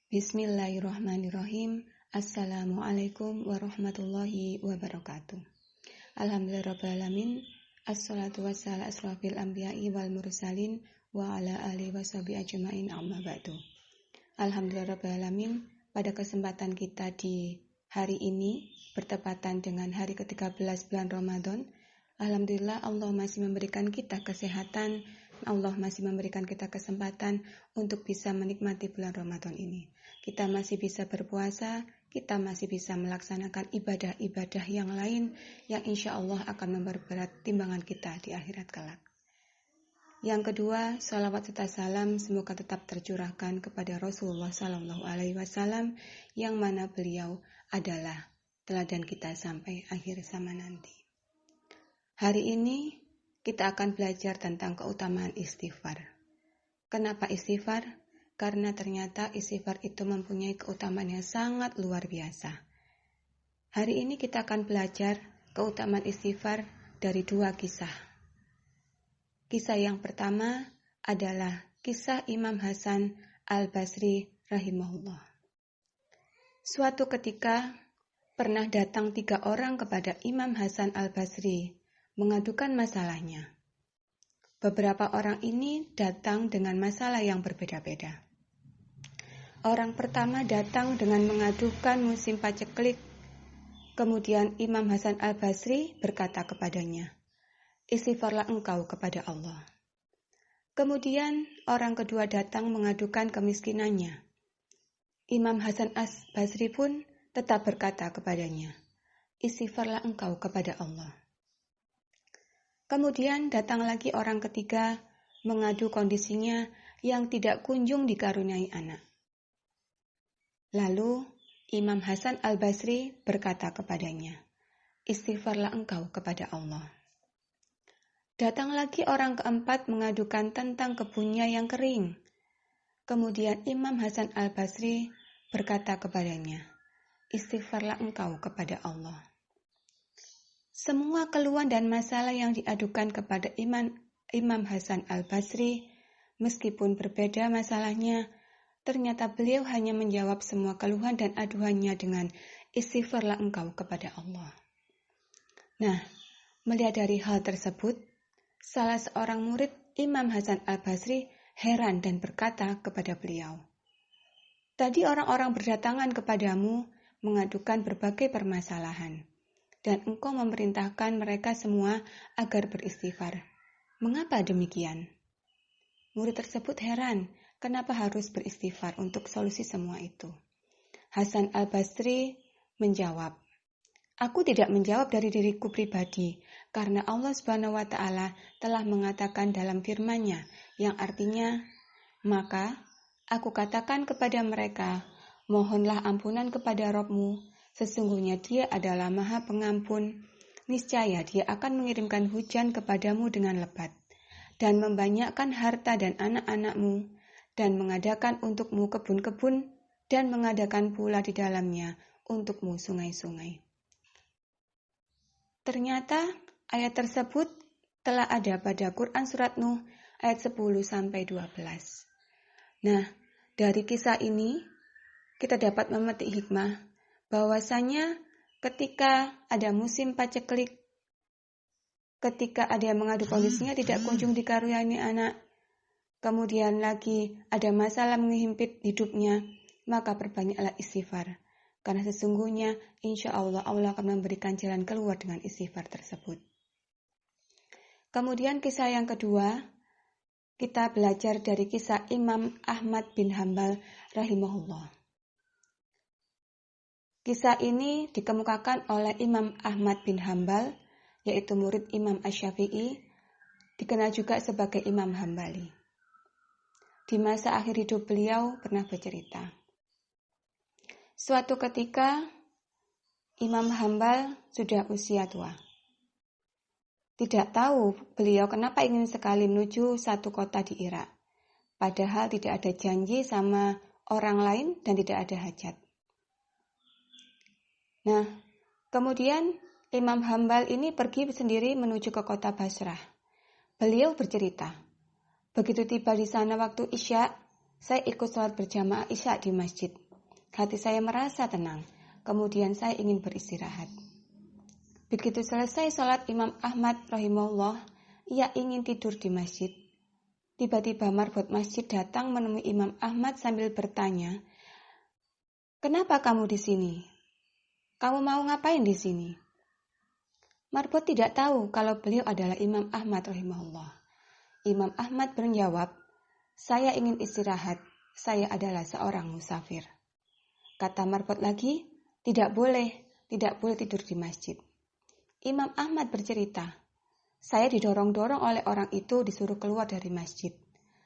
Bismillahirrahmanirrahim. Assalamualaikum warahmatullahi wabarakatuh. Alhamdulillahirrahmanirrahim. Assalatu wassalamu asrafil anbiya'i wal mursalin wa ala alihi washabihi ajma'in amma ba'du. Alhamdulillahirrahmanirrahim. Pada kesempatan kita di hari ini bertepatan dengan hari ke-13 bulan Ramadan, alhamdulillah Allah masih memberikan kita kesehatan, Allah masih memberikan kita kesempatan untuk bisa menikmati bulan Ramadan ini. Kita masih bisa berpuasa, kita masih bisa melaksanakan ibadah-ibadah yang lain yang insya Allah akan memperberat timbangan kita di akhirat kelak. Yang kedua, salawat serta salam semoga tetap tercurahkan kepada Rasulullah SAW yang mana beliau adalah teladan kita sampai akhir zaman nanti. Hari ini kita akan belajar tentang keutamaan istighfar. Kenapa istighfar? Karena ternyata istighfar itu mempunyai keutamaan yang sangat luar biasa. Hari ini kita akan belajar keutamaan istighfar dari dua kisah. Kisah yang pertama adalah kisah Imam Hasan Al-Basri rahimahullah. Suatu ketika pernah datang 3 orang kepada Imam Hasan Al-Basri mengadukan masalahnya. Beberapa orang ini datang dengan masalah yang berbeda-beda. Orang pertama datang dengan mengadukan musim paceklik. Kemudian Imam Hasan Al-Basri berkata kepadanya, "Istighfarlah engkau kepada Allah." Kemudian orang kedua datang mengadukan kemiskinannya. Imam Hasan Al-Basri pun tetap berkata kepadanya, "Istighfarlah engkau kepada Allah." Kemudian datang lagi orang ketiga mengadu kondisinya yang tidak kunjung dikaruniai anak. Lalu Imam Hasan Al-Basri berkata kepadanya, "Istighfarlah engkau kepada Allah." Datang lagi orang keempat mengadukan tentang kebunnya yang kering. Kemudian Imam Hasan Al-Basri berkata kepadanya, "Istighfarlah engkau kepada Allah." Semua keluhan dan masalah yang diadukan kepada Imam Hasan Al-Basri, meskipun berbeda masalahnya, ternyata beliau hanya menjawab semua keluhan dan aduhannya dengan istighfarlah engkau kepada Allah. Nah, melihat dari hal tersebut, salah seorang murid Imam Hasan Al-Basri heran dan berkata kepada beliau, "Tadi orang-orang berdatangan kepadamu mengadukan berbagai permasalahan, dan engkau memerintahkan mereka semua agar beristighfar. Mengapa demikian?" Murid tersebut heran, kenapa harus beristighfar untuk solusi semua itu? Hasan Al-Basri menjawab, "Aku tidak menjawab dari diriku pribadi, karena Allah Subhanahu wa Ta'ala telah mengatakan dalam firman-Nya, yang artinya, maka aku katakan kepada mereka, mohonlah ampunan kepada Rabb-mu, sesungguhnya Dia adalah Maha Pengampun, niscaya Dia akan mengirimkan hujan kepadamu dengan lebat, dan membanyakkan harta dan anak-anakmu, dan mengadakan untukmu kebun-kebun, dan mengadakan pula di dalamnya untukmu sungai-sungai." Ternyata ayat tersebut telah ada pada Quran Surat Nuh ayat 10-12. Nah, dari kisah ini kita dapat memetik hikmah bahwasanya ketika ada musim paceklik, ketika ada yang mengadu kondisinya tidak kunjung dikaruniai anak, kemudian lagi ada masalah menghimpit hidupnya, maka perbanyaklah istighfar. Karena sesungguhnya insya Allah akan memberikan jalan keluar dengan istighfar tersebut. Kemudian kisah yang kedua, kita belajar dari kisah Imam Ahmad bin Hanbal rahimahullah. Kisah ini dikemukakan oleh Imam Ahmad bin Hanbal, yaitu murid Imam Asy-Syafi'i, dikenal juga sebagai Imam Hambali. Di masa akhir hidup beliau pernah bercerita, suatu ketika Imam Hambal sudah usia tua. Tidak tahu beliau kenapa ingin sekali menuju satu kota di Irak, padahal tidak ada janji sama orang lain dan tidak ada hajat. Nah, kemudian Imam Hambal ini pergi sendiri menuju ke kota Basrah. Beliau bercerita, begitu tiba di sana waktu Isya, Saya ikut sholat berjamaah Isya di masjid. Hati saya merasa tenang. Kemudian saya ingin beristirahat. Begitu selesai sholat Imam Ahmad rahimahullah, ia ingin tidur di masjid. Tiba-tiba marbot masjid datang menemui Imam Ahmad sambil bertanya, "Kenapa kamu di sini? Kamu mau ngapain di sini?" Marbot tidak tahu kalau beliau adalah Imam Ahmad rahimahullah. Imam Ahmad menjawab, "Saya ingin istirahat. Saya adalah seorang musafir." Kata marbot lagi, tidak boleh tidur di masjid." Imam Ahmad bercerita, "Saya didorong-dorong oleh orang itu disuruh keluar dari masjid.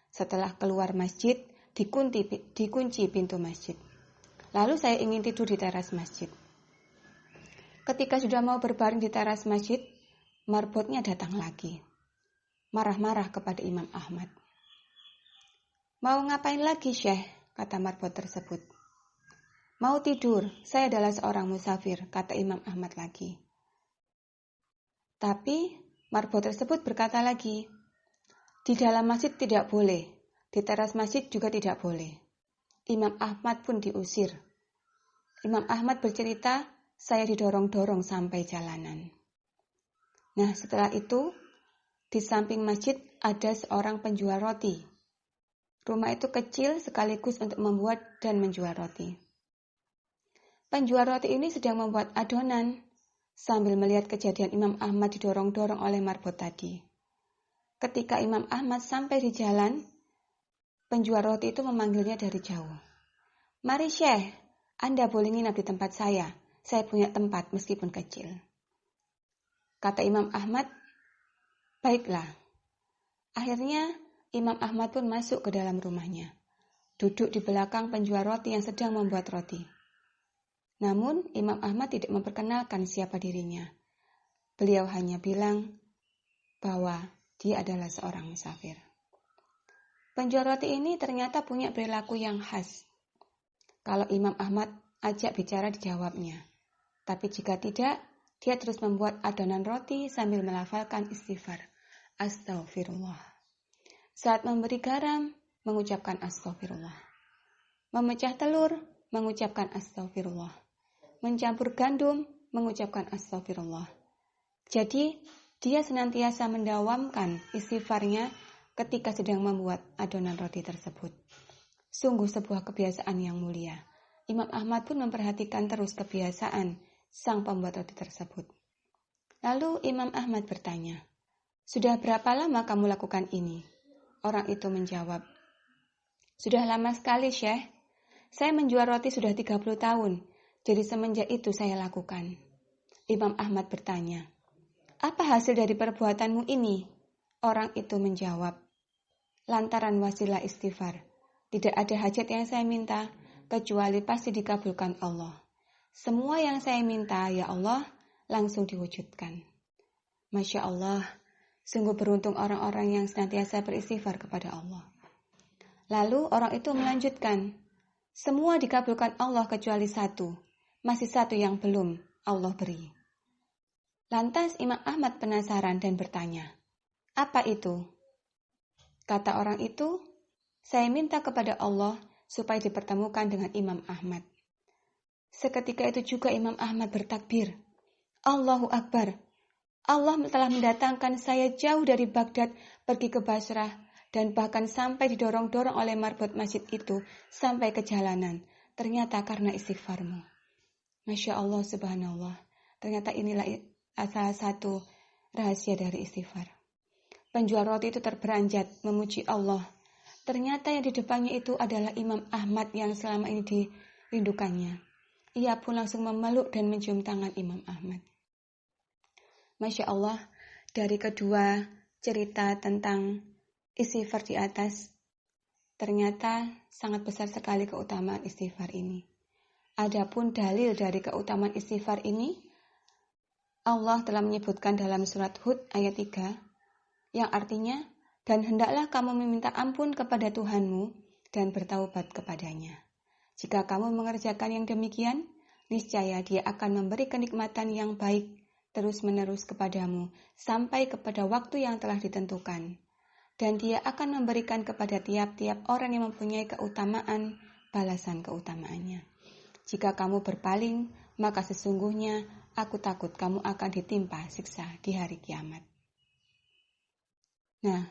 Setelah keluar masjid, dikunci pintu masjid. Lalu saya ingin tidur di teras masjid. Ketika sudah mau berbaring di teras masjid, marbotnya datang lagi. Marah-marah kepada Imam Ahmad. "Mau ngapain lagi, Syekh?" kata marbot tersebut. "Mau tidur, saya adalah seorang musafir," kata Imam Ahmad lagi. Tapi marbot tersebut berkata lagi, "Di dalam masjid tidak boleh, di teras masjid juga tidak boleh." Imam Ahmad pun diusir. Imam Ahmad bercerita, "Saya didorong-dorong sampai jalanan." Nah, setelah itu, di samping masjid ada seorang penjual roti. Rumah itu kecil sekaligus untuk membuat dan menjual roti. Penjual roti ini sedang membuat adonan sambil melihat kejadian Imam Ahmad didorong-dorong oleh marbot tadi. Ketika Imam Ahmad sampai di jalan, penjual roti itu memanggilnya dari jauh. "Mari Syekh, Anda boleh nginap di tempat saya punya tempat meskipun kecil." Kata Imam Ahmad, "Baiklah." Akhirnya Imam Ahmad pun masuk ke dalam rumahnya, duduk di belakang penjual roti yang sedang membuat roti. Namun Imam Ahmad tidak memperkenalkan siapa dirinya. Beliau hanya bilang bahwa dia adalah seorang musafir. Penjual roti ini ternyata punya perilaku yang khas. Kalau Imam Ahmad ajak bicara dijawabnya. Tapi jika tidak, dia terus membuat adonan roti sambil melafalkan istighfar. Astaghfirullah. Saat memberi garam, mengucapkan astaghfirullah. Memecah telur, mengucapkan astaghfirullah. Mencampur gandum, mengucapkan astaghfirullah. Jadi, dia senantiasa mendawamkan istighfarnya ketika sedang membuat adonan roti tersebut. Sungguh sebuah kebiasaan yang mulia. Imam Ahmad pun memperhatikan terus kebiasaan sang pembuat roti tersebut. Lalu Imam Ahmad bertanya, "Sudah berapa lama kamu lakukan ini?" Orang itu menjawab, "Sudah lama sekali, Syekh. Saya menjual roti sudah 30 tahun, jadi semenjak itu saya lakukan." Imam Ahmad bertanya, "Apa hasil dari perbuatanmu ini?" Orang itu menjawab, "Lantaran wasilah istighfar. Tidak ada hajat yang saya minta, kecuali pasti dikabulkan Allah. Semua yang saya minta, ya Allah, langsung diwujudkan." Masya Allah, sungguh beruntung orang-orang yang senantiasa beristighfar kepada Allah. Lalu orang itu melanjutkan, "Semua dikabulkan Allah kecuali satu, masih satu yang belum Allah beri." Lantas Imam Ahmad penasaran dan bertanya, "Apa itu?" Kata orang itu, "Saya minta kepada Allah supaya dipertemukan dengan Imam Ahmad." Seketika itu juga Imam Ahmad bertakbir, "Allahu Akbar. Allah telah mendatangkan saya jauh dari Baghdad pergi ke Basrah dan bahkan sampai didorong-dorong oleh marbot masjid itu sampai ke jalanan. Ternyata karena istighfarmu." Masya Allah, subhanallah. Ternyata inilah salah satu rahasia dari istighfar. Penjual roti itu terperanjat memuji Allah. Ternyata yang di depannya itu adalah Imam Ahmad yang selama ini dirindukannya. Ia pun langsung memeluk dan mencium tangan Imam Ahmad. Masya Allah, dari kedua cerita tentang istighfar di atas, ternyata sangat besar sekali keutamaan istighfar ini. Adapun dalil dari keutamaan istighfar ini, Allah telah menyebutkan dalam surat Hud ayat 3, yang artinya, "Dan hendaklah kamu meminta ampun kepada Tuhanmu dan bertaubat kepadanya. Jika kamu mengerjakan yang demikian, niscaya Dia akan memberi kenikmatan yang baik terus-menerus kepadamu sampai kepada waktu yang telah ditentukan. dan Dia akan memberikan kepada tiap-tiap orang yang mempunyai keutamaan balasan keutamaannya. Jika kamu berpaling, maka sesungguhnya aku takut kamu akan ditimpa siksa di hari kiamat. Nah,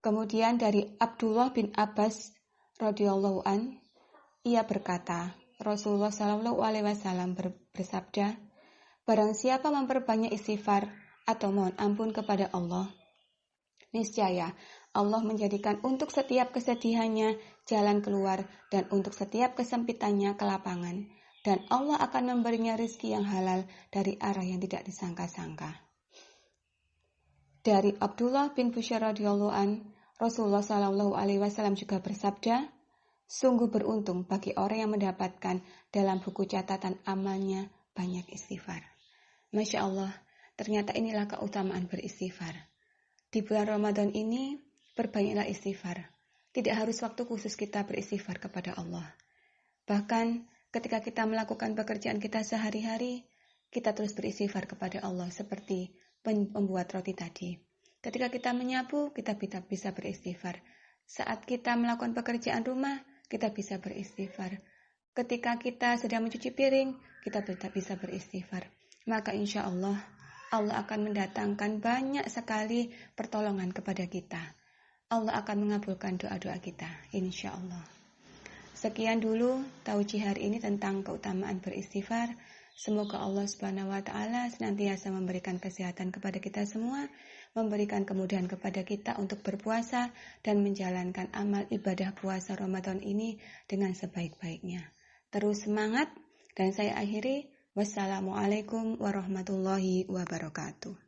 kemudian dari Abdullah bin Abbas radhiyallahu an, ia berkata, Rasulullah Shallallahu alaihi wasallam bersabda, barang siapa memperbanyak istighfar atau mohon ampun kepada Allah, niscaya Allah menjadikan untuk setiap kesedihannya jalan keluar dan untuk setiap kesempitannya kelapangan, dan Allah akan memberinya rezeki yang halal dari arah yang tidak disangka-sangka. Dari Abdullah bin Bushair radhiyallahu an, Rasulullah Shallallahu alaihi wasallam juga bersabda, sungguh beruntung bagi orang yang mendapatkan dalam buku catatan amalnya banyak istighfar. Masya Allah, ternyata inilah keutamaan beristighfar. Di bulan Ramadan ini, perbanyaklah istighfar. Tidak harus waktu khusus kita beristighfar kepada Allah. Bahkan ketika kita melakukan pekerjaan kita sehari-hari, kita terus beristighfar kepada Allah seperti membuat roti tadi. Ketika kita menyapu, kita bisa beristighfar. Saat kita melakukan pekerjaan rumah, kita bisa beristighfar. Ketika kita sedang mencuci piring, kita bisa beristighfar. Maka insya Allah, Allah akan mendatangkan banyak sekali pertolongan kepada kita. Allah akan mengabulkan doa-doa kita, insya Allah. Sekian dulu tauji hari ini tentang keutamaan beristighfar. Semoga Allah Subhanahu wa taala senantiasa memberikan kesehatan kepada kita semua, memberikan kemudahan kepada kita untuk berpuasa dan menjalankan amal ibadah puasa Ramadan ini dengan sebaik-baiknya. Terus semangat, dan saya akhiri. Wassalamualaikum warahmatullahi wabarakatuh.